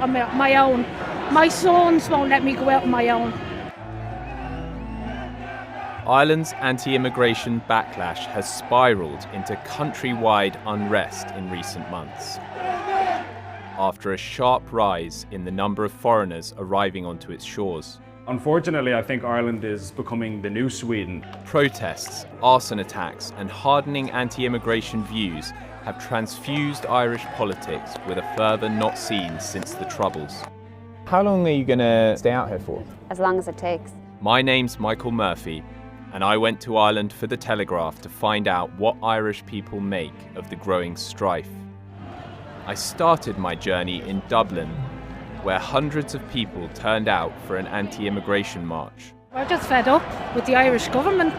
I'm out on my own. My sons won't let me go out on my own. Ireland's anti-immigration backlash has spiralled into countrywide unrest in recent months, after a sharp rise in the number of foreigners arriving onto its shores. Unfortunately, I think Ireland is becoming the new Sweden. Protests, arson attacks, and hardening anti-immigration views have transfused Irish politics with a fervour not seen since the Troubles. How long are you going to stay out here for? As long as it takes. My name's Michael Murphy, and I went to Ireland for the Telegraph to find out what Irish people make of the growing strife. I started my journey in Dublin, where hundreds of people turned out for an anti-immigration march. We're just fed up with the Irish government.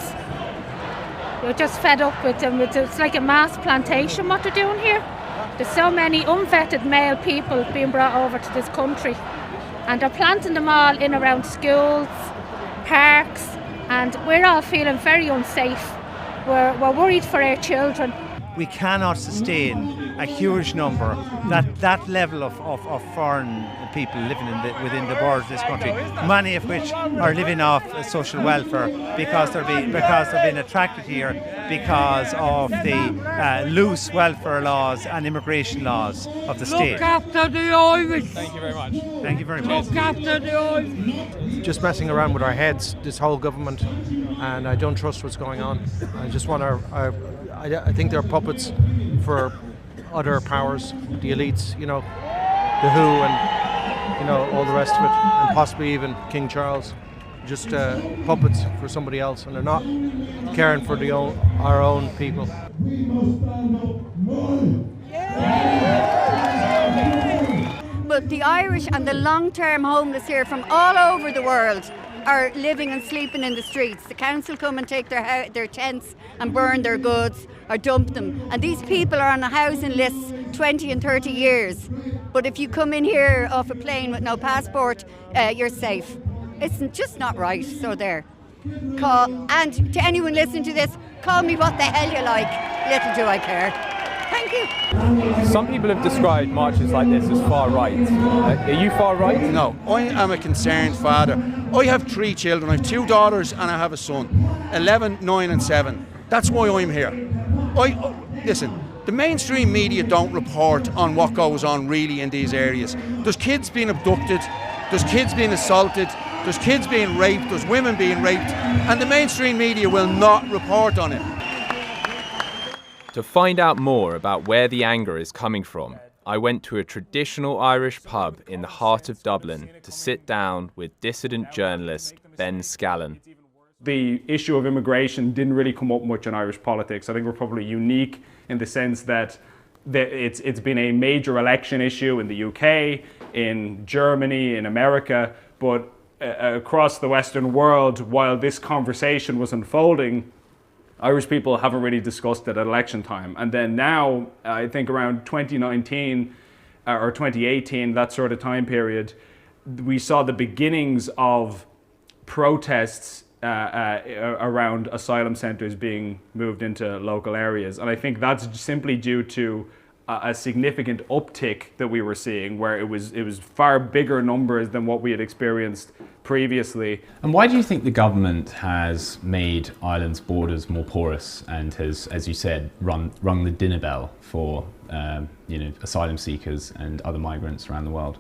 We're just fed up with them. It's like a mass plantation what they're doing here. There's so many unvetted male people being brought over to this country, and they're planting them all in around schools, parks, and we're all feeling very unsafe. We're worried for our children. We cannot sustain a huge number, that level of foreign people living within the borders of this country, many of which are living off social welfare because they're being attracted here because of the loose welfare laws and immigration laws of the state. Look after the Irish! Thank you very much. Thank you very much. Look after the Irish! Just messing around with our heads, this whole government, and I don't trust what's going on. I just want I think they're puppets for other powers, the elites, the WHO and, all the rest of it, and possibly even King Charles. Just puppets for somebody else, and they're not caring for our own people. But the Irish and the long-term homeless here from all over the world are living and sleeping in the streets. The council come and take their tents and burn their goods or dump them. And these people are on a housing list 20 and 30 years. But if you come in here off a plane with no passport, you're safe. It's just not right, so there. And to anyone listening to this, call me what the hell you like. Little do I care. Thank you. Some people have described marches like this as far right. Are you far right? No, I am a concerned father. I have 3 children. I have 2 daughters and I have a son, 11, 9 and 7. That's why I'm here. Listen, the mainstream media don't report on what goes on really in these areas. There's kids being abducted, there's kids being assaulted, there's kids being raped, there's women being raped, and the mainstream media will not report on it. To find out more about where the anger is coming from, I went to a traditional Irish pub in the heart of Dublin to sit down with dissident journalist Ben Scallon. The issue of immigration didn't really come up much in Irish politics. I think we're probably unique in the sense that it's been a major election issue in the UK, in Germany, in America, but across the Western world, while this conversation was unfolding, Irish people haven't really discussed it at election time. And then now, I think around 2019 or 2018, that sort of time period, we saw the beginnings of protests around asylum centres being moved into local areas. And I think that's simply due to a significant uptick that we were seeing, where it was far bigger numbers than what we had experienced previously. And why do you think the government has made Ireland's borders more porous and has, as you said, rung the dinner bell for asylum seekers and other migrants around the world?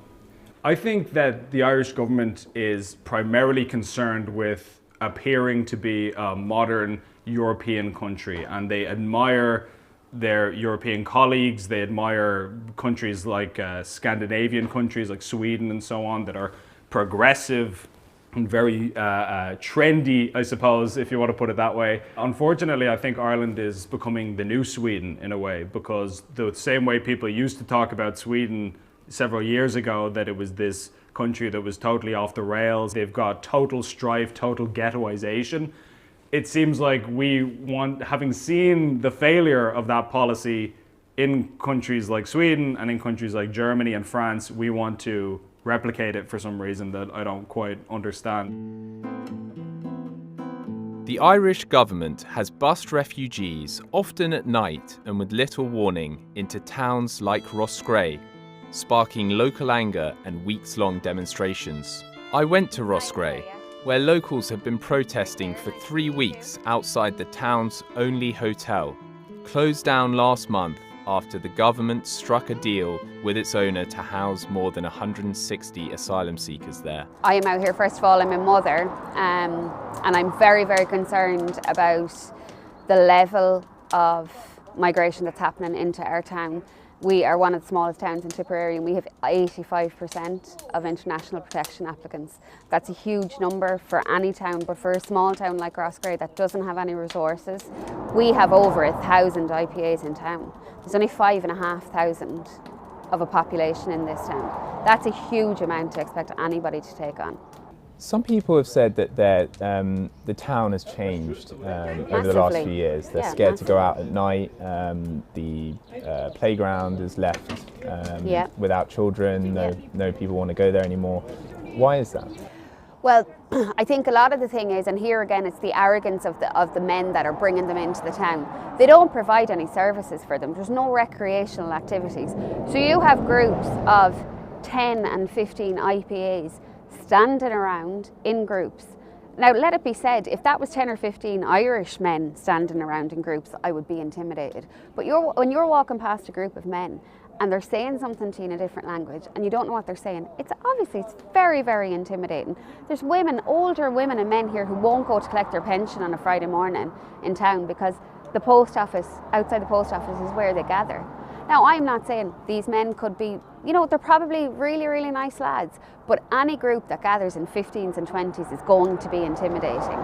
I think that the Irish government is primarily concerned with appearing to be a modern European country, and they admire their European colleagues. They admire countries like Scandinavian countries like Sweden and so on that are progressive and very trendy, I suppose, if you want to put it that way. Unfortunately, I think Ireland is becoming the new Sweden in a way, because the same way people used to talk about Sweden several years ago, that it was this country that was totally off the rails. They've got total strife, total ghettoization. It seems like having seen the failure of that policy in countries like Sweden and in countries like Germany and France, we want to replicate it for some reason that I don't quite understand. The Irish government has bussed refugees, often at night and with little warning, into towns like Roscrea, sparking local anger and weeks-long demonstrations. I went to Roscrea, where locals have been protesting for 3 weeks outside the town's only hotel, closed down last month after the government struck a deal with its owner to house more than 160 asylum seekers there. I am out here, first of all, I'm a mother, and I'm very, very concerned about the level of migration that's happening into our town. We are one of the smallest towns in Tipperary and we have 85% of international protection applicants. That's a huge number for any town, but for a small town like Roscrea that doesn't have any resources, we have over 1,000 IPAs in town. There's only 5,500 of a population in this town. That's a huge amount to expect anybody to take on. Some people have said that the town has changed over the last few years. They're scared to go out at night. The playground is left without children. No people want to go there anymore. Why is that? Well, I think a lot of the thing is, and here again, it's the arrogance of the men that are bringing them into the town. They don't provide any services for them. There's no recreational activities. So you have groups of 10 and 15 IPAs standing around in groups. Now, let it be said, if that was 10 or 15 Irish men standing around in groups, I would be intimidated. But when you're walking past a group of men and they're saying something to you in a different language and you don't know what they're saying, it's very, very intimidating. There's women, older women and men here who won't go to collect their pension on a Friday morning in town because the post office, outside the post office, is where they gather. Now, I'm not saying these men could be, they're probably really, really nice lads, but any group that gathers in 15s and 20s is going to be intimidating.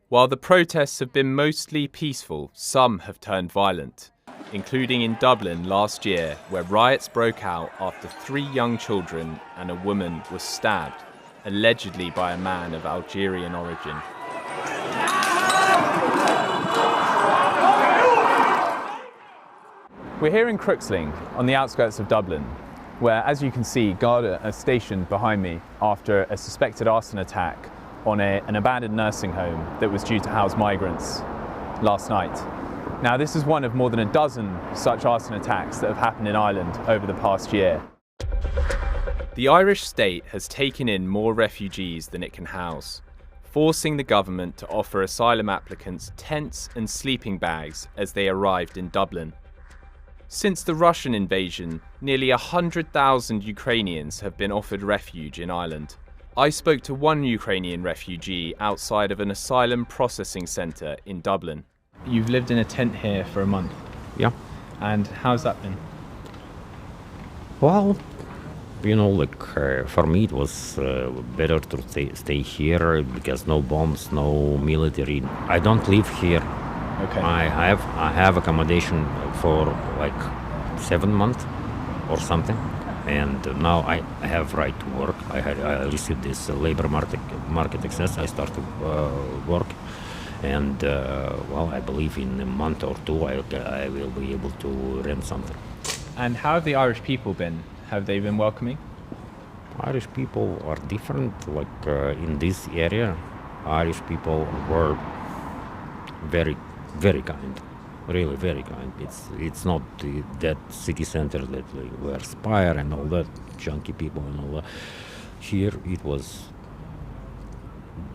While the protests have been mostly peaceful, some have turned violent, including in Dublin last year, where riots broke out after 3 young children and a woman was stabbed, allegedly by a man of Algerian origin. We're here in Crooksling, on the outskirts of Dublin, where, as you can see, Garda are stationed behind me after a suspected arson attack on an abandoned nursing home that was due to house migrants last night. Now, this is one of more than a dozen such arson attacks that have happened in Ireland over the past year. The Irish state has taken in more refugees than it can house, forcing the government to offer asylum applicants tents and sleeping bags as they arrived in Dublin. Since the Russian invasion, nearly 100,000 Ukrainians have been offered refuge in Ireland. I spoke to one Ukrainian refugee outside of an asylum processing centre in Dublin. You've lived in a tent here for a month. Yeah. And how's that been? Well, for me it was better to stay here because no bombs, no military. I don't live here. Okay. I have accommodation for like 7 months or something, and now I have right to work. I received this labor market access. I start to work, and I believe in a month or 2 I will be able to rent something. And how have the Irish people been? Have they been welcoming? Irish people are different. Like in this area, Irish people were very, very kind, really very kind. It's not that city center that were Spire and all that, junky people and all that. Here it was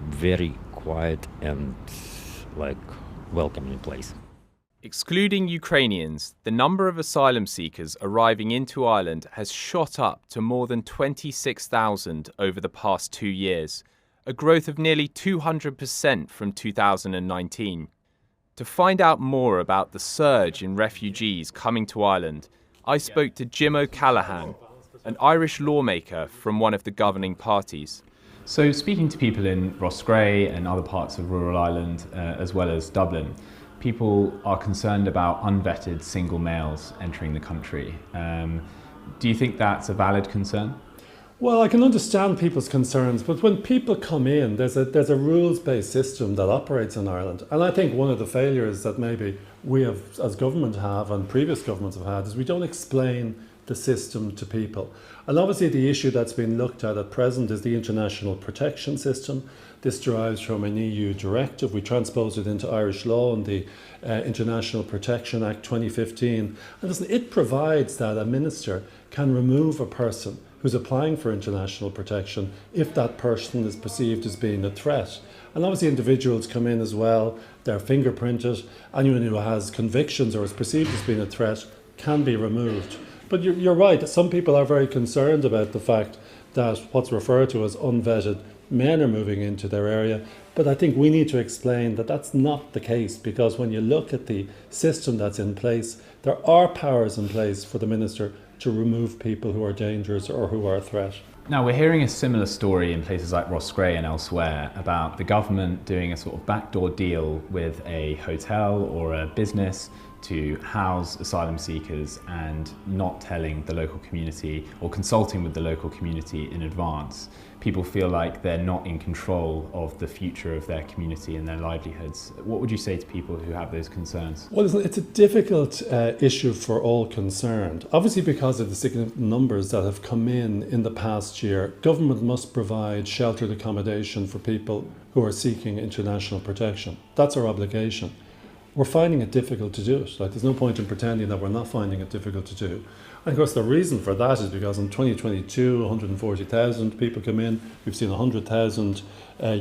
very quiet and like welcoming place. Excluding Ukrainians, the number of asylum seekers arriving into Ireland has shot up to more than 26,000 over the past 2 years, a growth of nearly 200% from 2019. To find out more about the surge in refugees coming to Ireland, I spoke to Jim O'Callaghan, an Irish lawmaker from one of the governing parties. So speaking to people in Roscrea and other parts of rural Ireland, as well as Dublin, people are concerned about unvetted single males entering the country. Do you think that's a valid concern? Well, I can understand people's concerns, but when people come in, there's a rules-based system that operates in Ireland. And I think one of the failures that maybe we have, as government have, and previous governments have had, is we don't explain the system to people. And obviously the issue that's been looked at present is the international protection system. This derives from an EU directive. We transposed it into Irish law in the International Protection Act 2015. And listen, it provides that a minister can remove a person who's applying for international protection if that person is perceived as being a threat. And obviously individuals come in as well, they're fingerprinted, anyone who has convictions or is perceived as being a threat can be removed. But you're right, some people are very concerned about the fact that what's referred to as unvetted men are moving into their area. But I think we need to explain that that's not the case, because when you look at the system that's in place, there are powers in place for the minister to remove people who are dangerous or who are a threat. Now, we're hearing a similar story in places like Roscrea and elsewhere about the government doing a sort of backdoor deal with a hotel or a business to house asylum seekers and not telling the local community or consulting with the local community in advance. People feel like they're not in control of the future of their community and their livelihoods. What would you say to people who have those concerns? Well, it's a difficult issue for all concerned. Obviously, because of the significant numbers that have come in the past year, government must provide sheltered accommodation for people who are seeking international protection. That's our obligation. We're finding it difficult to do it. Like, there's no point in pretending that we're not finding it difficult to do. And of course, the reason for that is because in 2022, 140,000 people come in. We've seen 100,000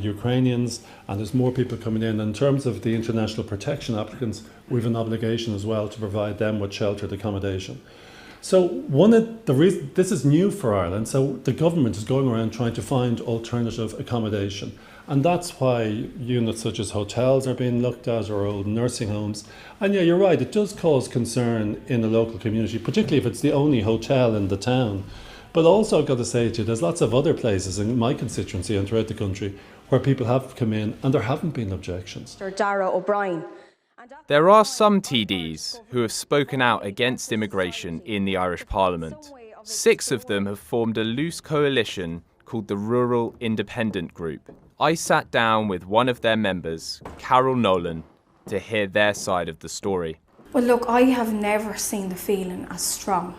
Ukrainians, and there's more people coming in. In terms of the international protection applicants, we have an obligation as well to provide them with sheltered accommodation. So one of the reasons, this is new for Ireland, so the government is going around trying to find alternative accommodation. And that's why units such as hotels are being looked at, or old nursing homes. And yeah, you're right, it does cause concern in the local community, particularly if it's the only hotel in the town. But also, I've got to say to you, there's lots of other places in my constituency and throughout the country where people have come in and there haven't been objections. Dara O'Brien. There are some TDs who have spoken out against immigration in the Irish Parliament. 6 of them have formed a loose coalition called the Rural Independent Group. I sat down with one of their members, Carol Nolan, to hear their side of the story. Well, look, I have never seen the feeling as strong.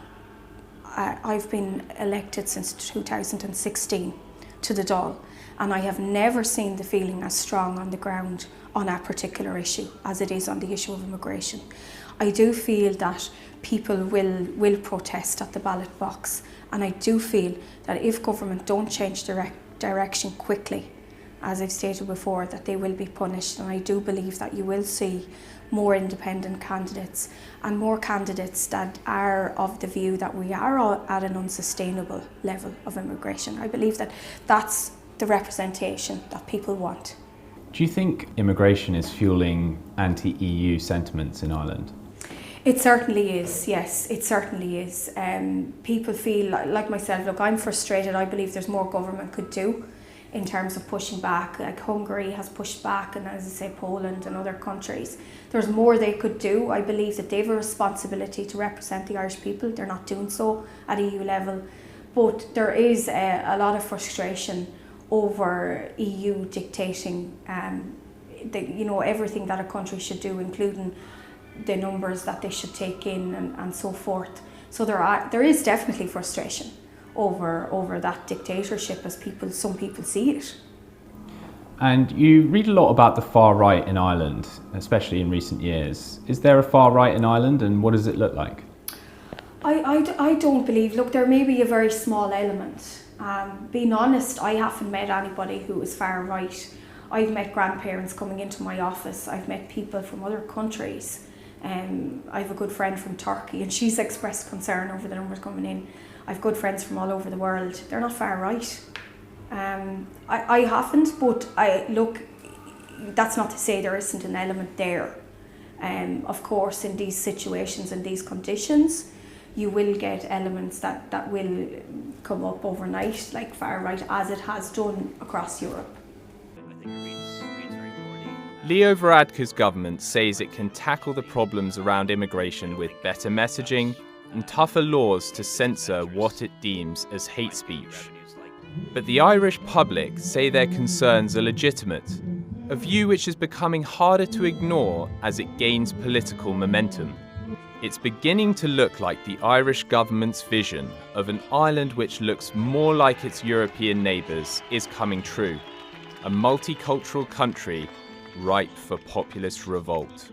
I've been elected since 2016 to the Dáil, and I have never seen the feeling as strong on the ground on a particular issue as it is on the issue of immigration. I do feel that people will protest at the ballot box, and I do feel that if government don't change direction quickly, as I've stated before, that they will be punished. And I do believe that you will see more independent candidates and more candidates that are of the view that we are at an unsustainable level of immigration. I believe that that's the representation that people want. Do you think immigration is fueling anti-EU sentiments in Ireland? It certainly is, yes, it certainly is. People feel like myself, look, I'm frustrated. I believe there's more government could do in terms of pushing back. Like Hungary has pushed back, and as I say, Poland and other countries. There's more they could do. I believe that they have a responsibility to represent the Irish people. They're not doing so at EU level. But there is a lot of frustration over EU dictating everything that a country should do, including the numbers that they should take in and so forth. So there is definitely frustration over that dictatorship as some people see it. And you read a lot about the far right in Ireland, especially in recent years. Is there a far right in Ireland, and what does it look like? I don't believe, look, there may be a very small element. Being honest, I haven't met anybody who is far right. I've met grandparents coming into my office. I've met people from other countries. I have a good friend from Turkey, and she's expressed concern over the numbers coming in. I've good friends from all over the world. They're not far right. I haven't, but look, that's not to say there isn't an element there. Of course, in these situations and these conditions, you will get elements that will come up overnight, like far right, as it has done across Europe. Leo Varadkar's government says it can tackle the problems around immigration with better messaging and tougher laws to censor what it deems as hate speech. But the Irish public say their concerns are legitimate, a view which is becoming harder to ignore as it gains political momentum. It's beginning to look like the Irish government's vision of an Ireland which looks more like its European neighbours is coming true, a multicultural country ripe for populist revolt.